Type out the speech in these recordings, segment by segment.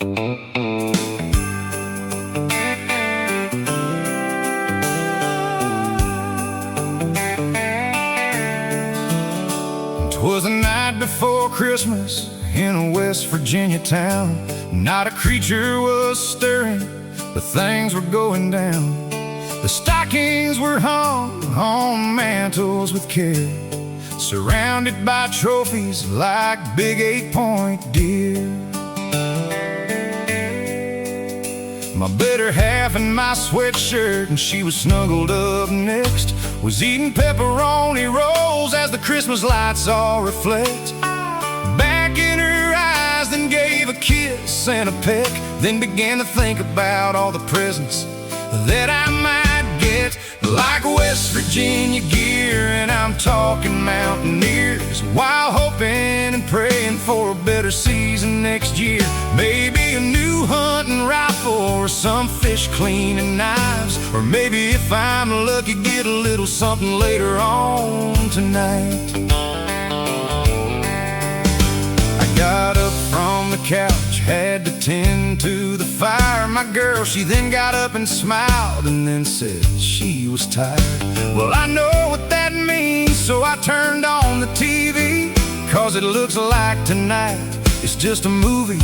'Twas the night before Christmas in a West Virginia town. Not a creature was stirring, but things were going down. The stockings were hung on mantles with care, surrounded by trophies like big 8-point deer. My better half in my sweatshirt, and she was snuggled up next, was eating pepperoni rolls as the Christmas lights all reflect back in her eyes, then gave a kiss and a peck, then began to think about all the presents that I might get, like West Virginia gear, and I'm talking mountaineers, while hoping and praying for a better season next year. Maybe a new hunting rifle or some fish cleaning knives, or maybe if I'm lucky get a little something later on tonight. I got up from the couch, had to tend to the fire. My girl, she then got up and smiled, and then said she was tired. Well, I know what that means, so I turned on the TV, 'cause it looks like tonight it's just a movie,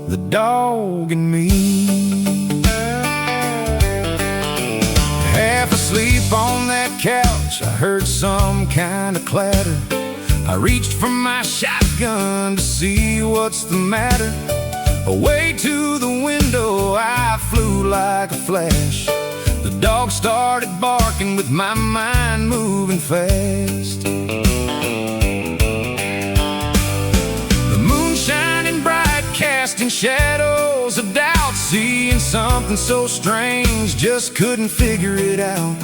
the dog and me. Half asleep on that couch, I heard some kind of clatter. I reached for my shotgun to see what's the matter. Away to the window I flew like a flash. The dog started barking with my mind moving fast. The moon shining bright, casting shadows of doubt, seeing something so strange, just couldn't figure it out.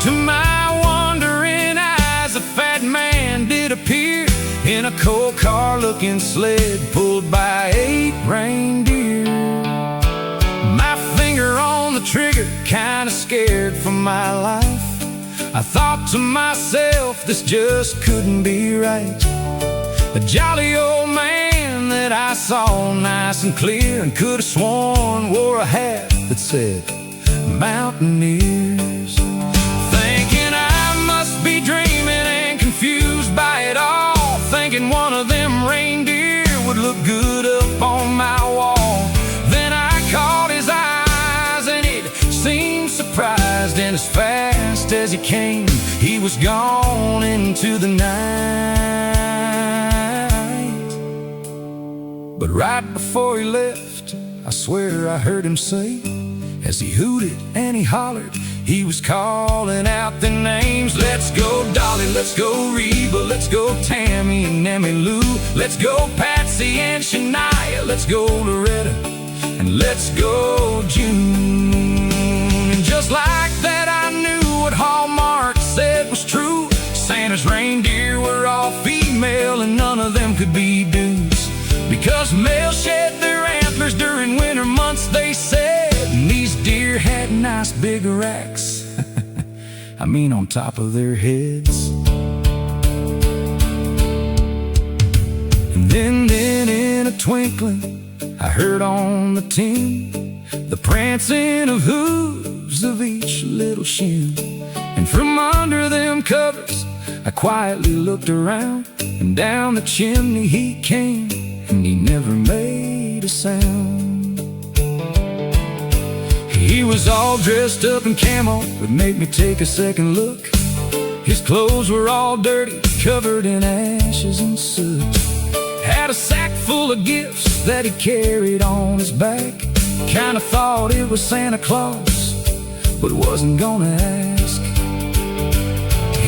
To my wondering eyes, a fat man did appear in a coal car-looking sled pulled by 8 reindeer. My finger on the trigger, kinda scared for my life. I thought to myself, this just couldn't be right. A jolly old man that I saw nice and clear, and could have sworn wore a hat that said Mountaineers. Thinking I must be dreaming and confused by it all, thinking one of them reindeer would look good up on my wall. Then I caught his eyes, and it seemed surprised, and as fast as he came, he was gone into the night. But right before he left, I swear I heard him say, as he hooted and he hollered, he was calling out their names. Let's go Dolly, let's go Reba, let's go Tammy and Emmylou, let's go Patsy and Shania, let's go Loretta, and let's go June. And just like that I knew what Hallmark said was true. Santa's reindeer were all female, and none of them could be dudes, because males shed their antlers during winter months, they said. And these deer had nice big racks I mean on top of their heads. And then in a twinkling, I heard on the tin the prancing of hooves of each little shin. And from under them covers I quietly looked around, and down the chimney he came, and he never made a sound. He was all dressed up in camo, but made me take a second look. His clothes were all dirty, covered in ashes and soot. Had a sack full of gifts that he carried on his back. Kinda thought it was Santa Claus, but wasn't gonna ask.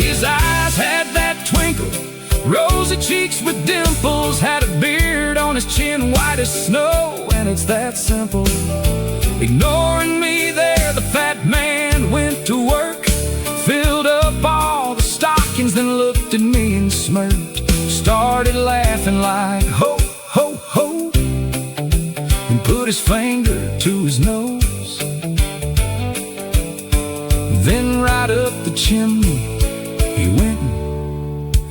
His eyes had that twinkle, rosy cheeks with dimples, had a beard on his chin white as snow, and it's that simple. Ignoring me there, the fat man went to work, filled up all the stockings, then looked at me and smirked, started laughing like ho, ho, ho, and put his finger to his nose. Then right up the chimney he went,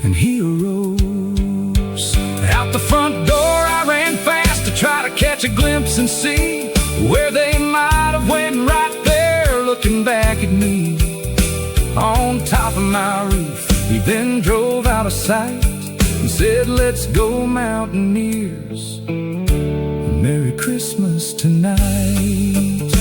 and he arose. Out the front door I ran fast to try to catch catch a glimpse and see where they might have went right there looking back at me. On top of my roof, he then drove out of sight and said, let's go mountaineers, Merry Christmas tonight.